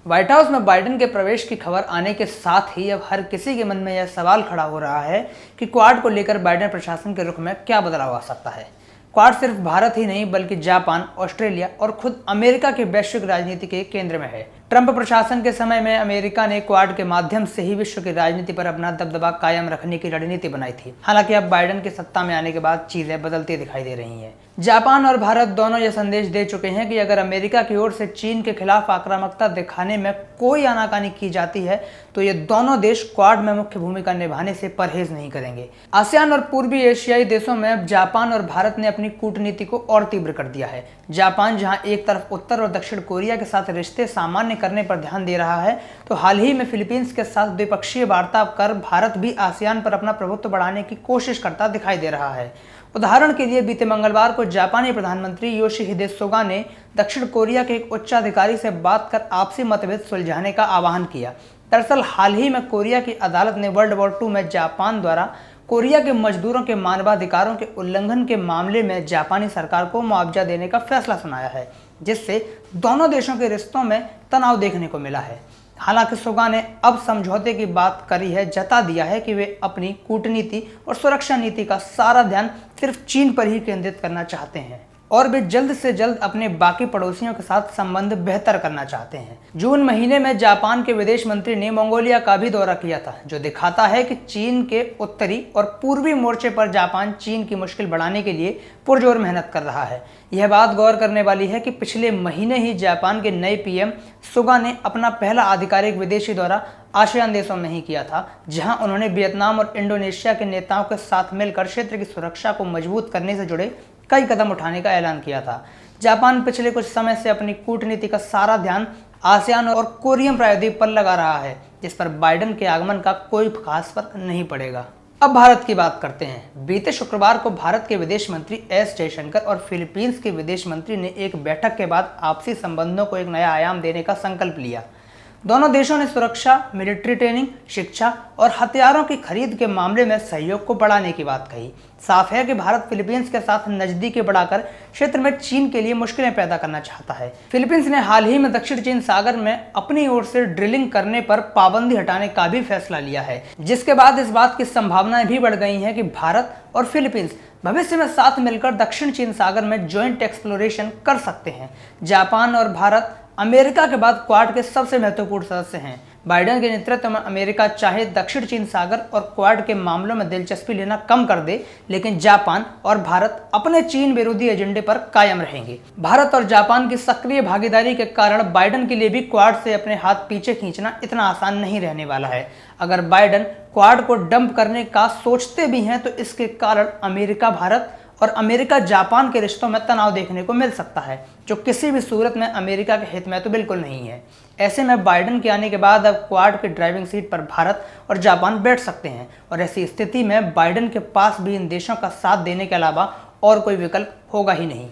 White house में Biden के प्रवेश की खबर आने के साथ ही अब हर किसी के मन में यह सवाल खड़ा हो रहा है कि क्वाड को लेकर बाइडेन प्रशासन के रुख में क्या बदलाव आ सकता है। क्वाड सिर्फ भारत ही नहीं बल्कि जापान, ऑस्ट्रेलिया और खुद अमेरिका के वैश्विक राजनीति के केंद्र में है। ट्रंप प्रशासन के समय में अमेरिका ने क्वाड के माध्यम से ही विश्व की राजनीति पर अपना दबदबा कायम रखने की रणनीति बनाई थी। हालांकि अब बाइडेन के सत्ता में आने के बाद चीजें बदलती दिखाई दे रही हैं। जापान और भारत दोनों यह संदेश दे चुके हैं कि अगर अमेरिका की ओर से चीन के खिलाफ आक्रामकता दिखाने में कोई आनाकानी की जाती है तो ये दोनों देश क्वाड में मुख्य भूमिका निभाने से परहेज नहीं करेंगे। आसियान और पूर्वी एशियाई देशों में अब जापान और भारत ने अपनी कूटनीति को और तीव्र कर दिया है। जापान जहां एक तरफ उत्तर और दक्षिण कोरिया के साथ रिश्ते सामान्य करने पर ध्यान दे रहा है, तो हाल ही में फिलीपींस के साथ द्विपक्षीय वार्ता कर भारत भी आसियान पर अपना प्रभुत्व बढ़ाने की कोशिश करता दिखाई दे रहा है। उदाहरण के लिए बीते मंगलवार को जापानी प्रधानमंत्री योशिहिदे सुगा ने दक्षिण कोरिया के एक उच्चाधिकारी से बात कर आपसी मतभेद सुलझाने का आह्वान किया। दरअसल हाल ही में कोरिया की अदालत ने वर्ल्ड वॉर 2 में जापान द्वारा कोरिया के मजदूरों के मानवाधिकारों के उल्लंघन के मामले में जापानी सरकार को मुआवजा देने का फैसला सुनाया है, जिससे दोनों देशों के रिश्तों में तनाव देखने को मिला है। हालांकि सुगा ने अब समझौते की बात करी है, जता दिया है कि वे अपनी कूटनीति और सुरक्षा नीति का सारा ध्यान सिर्फ चीन पर ही केंद्रित करना चाहते हैं और वे जल्द से जल्द अपने बाकी पड़ोसियों के साथ संबंध बेहतर करना चाहते हैं। जून महीने में जापान के विदेश मंत्री ने मंगोलिया का भी दौरा किया था, जो दिखाता है कि चीन के उत्तरी और पूर्वी मोर्चे पर जापान चीन की मुश्किल बढ़ाने के लिए पुरजोर मेहनत कर रहा है। यह बात गौर करने वाली है कि पिछले महीने ही जापान के नए पीएम सुगा ने अपना पहला आधिकारिक विदेशी दौरा आसियान देशों में ही किया था, जहां उन्होंने वियतनाम और इंडोनेशिया के नेताओं के साथ मिलकर क्षेत्र की सुरक्षा को मजबूत करने से जुड़े कई कदम उठाने का ऐलान किया था। जापान पिछले कुछ समय से अपनी कूटनीति का सारा ध्यान आसियान और कोरियन प्रायद्वीप पर लगा रहा है, जिस पर बाइडेन के आगमन का कोई खास फर्क नहीं पड़ेगा। अब भारत की बात करते हैं। बीते शुक्रवार को भारत के विदेश मंत्री एस जयशंकर और फिलीपींस के विदेश मंत्री ने एक बैठक के बाद आपसी संबंधों को एक नया आयाम देने का संकल्प लिया। दोनों देशों ने सुरक्षा, मिलिट्री ट्रेनिंग, शिक्षा और हथियारों की खरीद के मामले में सहयोग को बढ़ाने की बात कही। साफ है कि भारत फिलीपींस के साथ नजदीकी बढ़ाकर क्षेत्र में चीन के लिए मुश्किलें पैदा करना चाहता है। फिलीपींस ने हाल ही में दक्षिण चीन सागर में अपनी ओर से ड्रिलिंग करने पर पाबंदी हटाने का भी फैसला लिया है, जिसके बाद इस बात की संभावनाएं भी बढ़ गई हैं कि भारत और फिलीपींस भविष्य में साथ मिलकर दक्षिण चीन सागर में ज्वाइंट एक्सप्लोरेशन कर सकते हैं। जापान और भारत अमेरिका के बाद क्वाड के सबसे महत्वपूर्ण सदस्य हैं। बाइडेन के नेतृत्व में अमेरिका चाहे दक्षिण चीन सागर और क्वाड के मामलों में दिलचस्पी लेना कम कर दे, लेकिन जापान और भारत अपने चीन विरोधी एजेंडे पर कायम रहेंगे। भारत और जापान की सक्रिय भागीदारी के कारण बाइडेन के लिए भी क्वाड से अपने हाथ पीछे खींचना इतना आसान नहीं रहने वाला है। अगर बाइडेन क्वाड को डंप करने का सोचते भी हैं तो इसके कारण अमेरिका भारत और अमेरिका जापान के रिश्तों में तनाव देखने को मिल सकता है, जो किसी भी सूरत में अमेरिका के हित में तो बिल्कुल नहीं है। ऐसे में बाइडेन के आने के बाद अब क्वाड की ड्राइविंग सीट पर भारत और जापान बैठ सकते हैं और ऐसी स्थिति में बाइडेन के पास भी इन देशों का साथ देने के अलावा और कोई विकल्प होगा ही नहीं।